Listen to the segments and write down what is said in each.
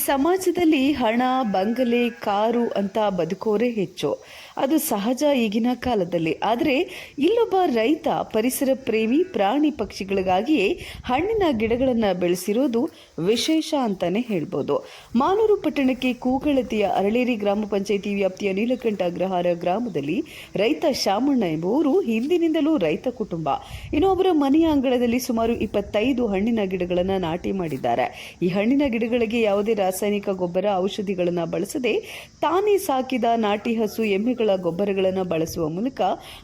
ಸಮಾಜದಲ್ಲಿ ಹಣ, ಬಂಗಲೆ, ಕಾರು ಅಂತ ಬದುಕೋರೇ ಹೆಚ್ಚು. ಅದು ಸಹಜ ಈಗಿನ ಕಾಲದಲ್ಲಿ. ಆದರೆ ಇಲ್ಲೊಬ್ಬ ರೈತ ಪರಿಸರ ಪ್ರೇಮಿ ಪ್ರಾಣಿ ಪಕ್ಷಿಗಳಿಗಾಗಿಯೇ ಹಣ್ಣಿನ ಗಿಡಗಳನ್ನು ಬೆಳೆಸಿರೋದು ವಿಶೇಷ ಅಂತಾನೆ ಹೇಳ್ಬೋದು. ಮಾಲೂರು ಪಟ್ಟಣಕ್ಕೆ ಕೂಗಳತೆಯ ಅರಳೇರಿ ಗ್ರಾಮ ಪಂಚಾಯಿತಿ ವ್ಯಾಪ್ತಿಯ ನೀಲಕಂಠ ಅಗ್ರಹಾರ ಗ್ರಾಮದಲ್ಲಿ ರೈತ ಶಾಮಣ್ಣ ಎಂಬುವರು ಹಿಂದಿನಿಂದಲೂ ರೈತ ಕುಟುಂಬ. ಇನ್ನು ಅವರ ಮನೆಯ ಅಂಗಳದಲ್ಲಿ ಸುಮಾರು 25 ಹಣ್ಣಿನ ಗಿಡಗಳನ್ನು ನಾಟಿ ಮಾಡಿದ್ದಾರೆ. ಈ ಹಣ್ಣಿನ ಗಿಡಗಳಿಗೆ ಯಾವುದೇ ರಾಸಾಯನಿಕ ಗೊಬ್ಬರ, ಔಷಧಿಗಳನ್ನು ಬಳಸದೆ ತಾನೇ ಸಾಕಿದ ನಾಟಿ ಹಸು, ಎಮ್ಮೆಗಳ ಗೊಬ್ಬರಗಳನ್ನು ಬಳಸುವ ಮೂಲಕ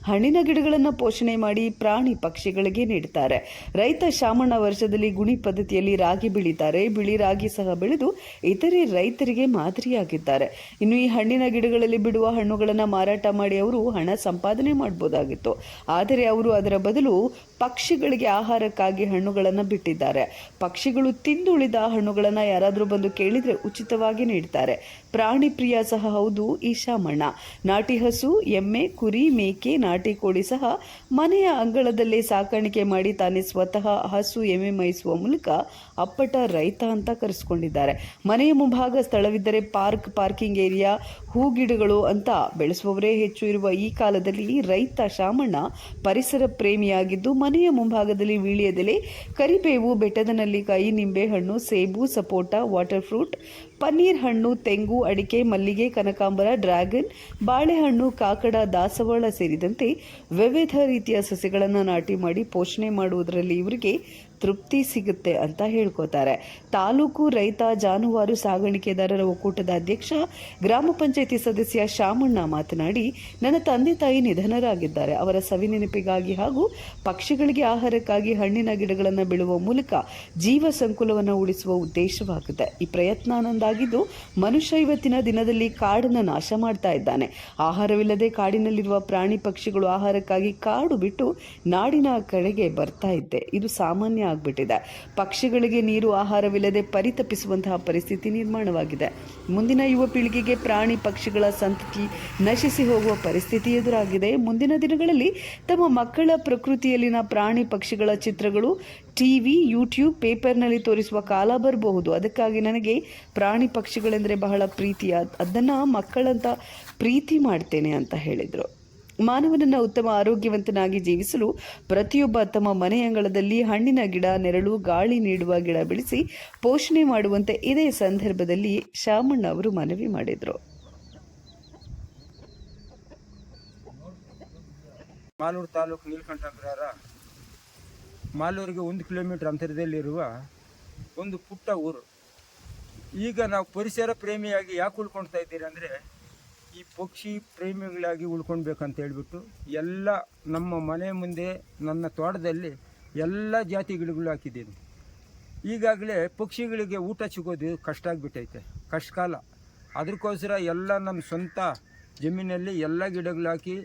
ಹಣ್ಣಿನ ಗಿಡಗಳನ್ನು ಪೋಷಣೆ ಮಾಡಿ ಪ್ರಾಣಿ ಪಕ್ಷಿಗಳಿಗೆ ನೀಡುತ್ತಾರೆ. ರೈತ ಶಾಮಣ್ಣ ವರ್ಷದಲ್ಲಿ ಗುಣಿ ಪದ್ಧತಿಯಲ್ಲಿ ರಾಗಿ ಬೆಳೀತಾರೆ. ಬಿಳಿ ರಾಗಿ ಸಹ ಬೆಳೆದು ಇತರೆ ರೈತರಿಗೆ ಮಾದರಿಯಾಗಿದ್ದಾರೆ. ಇನ್ನು ಈ ಹಣ್ಣಿನ ಗಿಡಗಳಲ್ಲಿ ಬಿಡುವ ಹಣ್ಣುಗಳನ್ನು ಮಾರಾಟ ಮಾಡಿ ಅವರು ಹಣ ಸಂಪಾದನೆ ಮಾಡಬಹುದಾಗಿತ್ತು. ಆದರೆ ಅವರು ಅದರ ಬದಲು ಪಕ್ಷಿಗಳಿಗೆ ಆಹಾರಕ್ಕಾಗಿ ಹಣ್ಣುಗಳನ್ನು ಬಿಟ್ಟಿದ್ದಾರೆ. ಪಕ್ಷಿಗಳು ತಿಂದುಳಿದ ಹಣ್ಣುಗಳನ್ನು ಯಾರಾದರೂ ಬಂದು ಕೇಳಿದರೆ ಉಚಿತವಾಗಿ ನೀಡ್ತಾರೆ. ಪ್ರಾಣಿ ಪ್ರಿಯ ಸಹ ಹೌದು ಈ ಶಾಮಣ್ಣ. ನಾಟಿ ಹಸು, ಎಮ್ಮೆ, ಕುರಿ, ಮೇಕೆ, ನಾಟಿ ಕೋಳಿ ಸಹ ಮನೆಯ ಅಂಗಳದಲ್ಲೇ ಸಾಕಾಣಿಕೆ ಮಾಡಿ ತಾನೇ ಸ್ವತಃ ಹಸು, ಎಮ್ಮೆ ಮೇಯಿಸುವ ಮೂಲಕ ಅಪ್ಪಟ ರೈತ ಅಂತ ಕರೆಸಿಕೊಂಡಿದ್ದಾರೆ. ಮನೆಯ ಮುಂಭಾಗ ಸ್ಥಳವಿದ್ದರೆ ಪಾರ್ಕಿಂಗ್ ಏರಿಯಾ, ಹೂಗಿಡಗಳು ಅಂತ ಬೆಳೆಸುವವರೇ ಹೆಚ್ಚು ಇರುವ ಈ ಕಾಲದಲ್ಲಿ ರೈತ ಶಾಮಣ್ಣ ಪರಿಸರ ಪ್ರೇಮಿಯಾಗಿದ್ದು ಮನೆಯ ಮುಂಭಾಗದಲ್ಲಿ ವೀಳ್ಯದೆಲೆ, ಕರಿಬೇವು, ಬೆಟ್ಟದ ನೆಲ್ಲಿಕಾಯಿ, ನಿಂಬೆಹಣ್ಣು, ಸೇಬು, ಸಪೋಟ, ವಾಟರ್ ಫ್ರೂಟ್, ಪನ್ನೀರ್ ಹಣ್ಣು, ತೆಂಗು, ಅಡಿಕೆ, ಮಲ್ಲಿಗೆ, ಕನಕಾಂಬರ, ಡ್ರ್ಯಾಗನ್, ಬಾಳೆಹಣ್ಣು, ಕಾಕಡ, ದಾಸವಾಳ ಸೇರಿದಂತೆ ವಿವಿಧ ರೀತಿಯ ಸಸ್ಯಗಳನ್ನು ನಾಟಿ ಮಾಡಿ ಪೋಷಣೆ ಮಾಡುವುದರಲ್ಲಿ ಇವರಿಗೆ ತೃಪ್ತಿ ಸಿಗುತ್ತೆ ಅಂತ ಹೇಳ್ಕೋತಾರೆ. ತಾಲೂಕು ರೈತ ಜಾನುವಾರು ಸಾಗಾಣಿಕೆದಾರರ ಒಕ್ಕೂಟದ ಅಧ್ಯಕ್ಷ, ಗ್ರಾಮ ಪಂಚಾಯಿತಿ ಸದಸ್ಯ ಶಾಮಣ್ಣ ಮಾತನಾಡಿ, ನನ್ನ ತಂದೆ ತಾಯಿ ನಿಧನರಾಗಿದ್ದಾರೆ. ಅವರ ಸವಿನೆನಪಿಗಾಗಿ ಹಾಗೂ ಪಕ್ಷಿಗಳಿಗೆ ಆಹಾರಕ್ಕಾಗಿ ಹಣ್ಣಿನ ಗಿಡಗಳನ್ನು ಬೆಳೆಯುವ ಮೂಲಕ ಜೀವ ಸಂಕುಲವನ್ನು ಉಳಿಸುವ ಉದ್ದೇಶವಾಗಿದೆ. ಈ ಪ್ರಯತ್ನ ನಂದಾಗಿದ್ದು ಮನುಷ್ಯ ಇವತ್ತಿನ ದಿನದಲ್ಲಿ ಕಾಡನ್ನು ನಾಶ ಮಾಡ್ತಾ ಇದ್ದಾನೆ. ಆಹಾರವಿಲ್ಲದೆ ಕಾಡಿನಲ್ಲಿರುವ ಪ್ರಾಣಿ ಪಕ್ಷಿಗಳು ಆಹಾರಕ್ಕಾಗಿ ಕಾಡು ಬಿಟ್ಟು ನಾಡಿನ ಕಡೆಗೆ ಬರ್ತಾ ಇದ್ದೆ. ಇದು ಸಾಮಾನ್ಯ ಆಗ್ಬಿಟ್ಟಿದೆ. ಪಕ್ಷಿಗಳಿಗೆ ನೀರು, ಆಹಾರವಿಲ್ಲದೆ ಪರಿತಪಿಸುವಂತಹ ಪರಿಸ್ಥಿತಿ ನಿರ್ಮಾಣವಾಗಿದೆ. ಮುಂದಿನ ಯುವ ಪೀಳಿಗೆಗೆ ಪ್ರಾಣಿ ಪಕ್ಷಿಗಳ ಸಂತತಿ ನಶಿಸಿ ಹೋಗುವ ಪರಿಸ್ಥಿತಿ ಎದುರಾಗಿದೆ. ಮುಂದಿನ ದಿನಗಳಲ್ಲಿ ತಮ್ಮ ಮಕ್ಕಳ ಪ್ರಕೃತಿಯಲ್ಲಿನ ಪ್ರಾಣಿ ಪಕ್ಷಿಗಳ ಚಿತ್ರಗಳು ಟಿವಿ, ಯೂಟ್ಯೂಬ್, ಪೇಪರ್ನಲ್ಲಿ ತೋರಿಸುವ ಕಾಲ ಬರಬಹುದು. ಅದಕ್ಕಾಗಿ ನನಗೆ ಪ್ರಾಣಿ ಪಕ್ಷಿಗಳೆಂದರೆ ಬಹಳ ಪ್ರೀತಿ. ಅದನ್ನು ಮಕ್ಕಳಂತ ಪ್ರೀತಿ ಮಾಡ್ತೇನೆ ಅಂತ ಹೇಳಿದರು. ಮಾನವನನ್ನು ಉತ್ತಮ ಆರೋಗ್ಯವಂತನಾಗಿ ಜೀವಿಸಲು ಪ್ರತಿಯೊಬ್ಬ ತಮ್ಮ ಮನೆಯಂಗಳದಲ್ಲಿ ಹಣ್ಣಿನ ಗಿಡ, ನೆರಳು, ಗಾಳಿ ನೀಡುವ ಗಿಡ ಬೆಳೆಸಿ ಪೋಷಣೆ ಮಾಡುವಂತೆ ಇದೇ ಸಂದರ್ಭದಲ್ಲಿ ಶಾಮಣ್ಣ ಅವರು ಮನವಿ ಮಾಡಿದರು. ಮಾಲೂರು ತಾಲೂಕು ನೀಲಕಂಠ ಅಗ್ರಹಾರ, ಮಾಲೂರಿಗೆ 1 ಕಿಲೋಮೀಟರ್ ಅಂತರದಲ್ಲಿರುವ ಒಂದು ಪುಟ್ಟ ಊರು. ಈಗ ನಾವು ಪರಿಸರ ಪ್ರೇಮಿಯಾಗಿ ಯಾಕೆ ಉಳ್ಕೊಳ್ತಾ ಇದ್ದೀರಿ ಅಂದರೆ, ಈ ಪಕ್ಷಿ ಪ್ರೇಮಿಗಳಾಗಿ ಉಳ್ಕೊಳ್ಬೇಕಂತ ಹೇಳ್ಬಿಟ್ಟು ಎಲ್ಲ ನಮ್ಮ ಮನೆ ಮುಂದೆ, ನನ್ನ ತೋಟದಲ್ಲಿ ಎಲ್ಲ ಜಾತಿ ಗಿಡಗಳು ಹಾಕಿದ್ದೀನಿ. ಈಗಾಗಲೇ ಪಕ್ಷಿಗಳಿಗೆ ಊಟ ಸಿಗೋದು ಕಷ್ಟ ಆಗಿಬಿಟ್ಟೈತೆ, ಕಷ್ಟಕಾಲ. ಅದಕ್ಕೋಸ್ಕರ ಎಲ್ಲ ನಮ್ಮ ಸ್ವಂತ ಜಮೀನಲ್ಲಿ ಎಲ್ಲ ಗಿಡಗಳು ಹಾಕಿ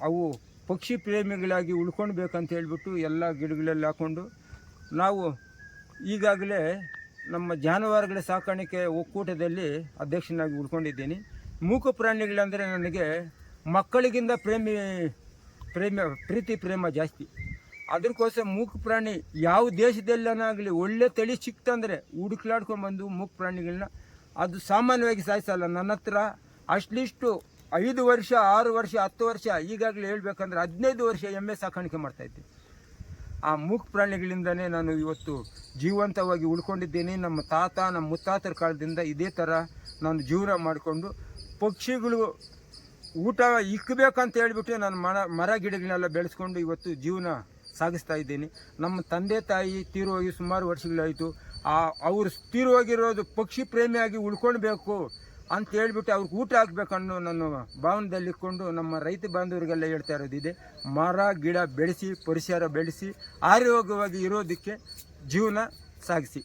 ಅವು ಪಕ್ಷಿ ಪ್ರೇಮಿಗಳಾಗಿ ಉಳ್ಕೊಳ್ಬೇಕಂತ ಹೇಳ್ಬಿಟ್ಟು ಎಲ್ಲ ಗಿಡಗಳಲ್ಲಿ ಹಾಕ್ಕೊಂಡು ನಾವು ಈಗಾಗಲೇ ನಮ್ಮ ಜಾನುವಾರುಗಳ ಸಾಕಾಣಿಕೆ ಒಕ್ಕೂಟದಲ್ಲಿ ಅಧ್ಯಕ್ಷನಾಗಿ ಉಳ್ಕೊಂಡಿದ್ದೀನಿ. ಮೂಕ ಪ್ರಾಣಿಗಳಂದರೆ ನನಗೆ ಮಕ್ಕಳಿಗಿಂತ ಪ್ರೀತಿ ಪ್ರೇಮ ಜಾಸ್ತಿ. ಅದಕ್ಕೋಸ್ಕರ ಮೂಕ ಪ್ರಾಣಿ ಯಾವ ದೇಶದಲ್ಲನಾಗಲಿ ಒಳ್ಳೆ ತಳಿ ಸಿಕ್ತಂದರೆ ಹುಡುಕ್ಲಾಡ್ಕೊಂಡ್ಬಂದು ಮೂಕ ಪ್ರಾಣಿಗಳನ್ನ ಅದು ಸಾಮಾನ್ಯವಾಗಿ ಸಾಯಿಸಲ್ಲ. ನನ್ನ ಹತ್ರ ಅಟ್ಲೀಸ್ಟು 5 ವರ್ಷ, 6 ವರ್ಷ, 10 ವರ್ಷ, ಈಗಾಗಲೇ ಹೇಳ್ಬೇಕಂದ್ರೆ 15 ವರ್ಷ ಎಮ್ಮೆ ಸಾಕಾಣಿಕೆ ಮಾಡ್ತಾಯಿದ್ದೆ. ಆ ಮೂಕ ಪ್ರಾಣಿಗಳಿಂದನೇ ನಾನು ಇವತ್ತು ಜೀವಂತವಾಗಿ ಉಳ್ಕೊಂಡಿದ್ದೀನಿ. ನಮ್ಮ ತಾತ, ನಮ್ಮ ಮುತ್ತಾತರ ಕಾಲದಿಂದ ಇದೇ ಥರ ನಾನು ಜೀವನ ಮಾಡಿಕೊಂಡು ಪಕ್ಷಿಗಳು ಊಟ ಇಕ್ಕಬೇಕಂತ ಹೇಳ್ಬಿಟ್ಟು ನಾನು ಮರ ಗಿಡಗಳನ್ನೆಲ್ಲ ಬೆಳೆಸ್ಕೊಂಡು ಇವತ್ತು ಜೀವನ ಸಾಗಿಸ್ತಾ ಇದ್ದೀನಿ. ನಮ್ಮ ತಂದೆ ತಾಯಿ ತೀರೋಗಿ ಸುಮಾರು ವರ್ಷಗಳಾಯಿತು. ಅವರು ತೀರೋಗಿರೋದು ಪಕ್ಷಿ ಪ್ರೇಮಿಯಾಗಿ ಉಳ್ಕೊಳ್ಬೇಕು ಅಂತ ಹೇಳ್ಬಿಟ್ಟು ಅವ್ರಿಗೆ ಊಟ ಹಾಕ್ಬೇಕನ್ನೋ ನನ್ನ ಭಾವನದಲ್ಲಿ ಇಟ್ಕೊಂಡು ನಮ್ಮ ರೈತ ಬಾಂಧವರಿಗೆಲ್ಲ ಹೇಳ್ತಾ ಇರೋದಿದೆ, ಮರ ಗಿಡ ಬೆಳೆಸಿ, ಪರಿಸರ ಬೆಳೆಸಿ ಆರೋಗ್ಯವಾಗಿ ಇರೋದಕ್ಕೆ ಜೀವನ ಸಾಗಿಸಿ.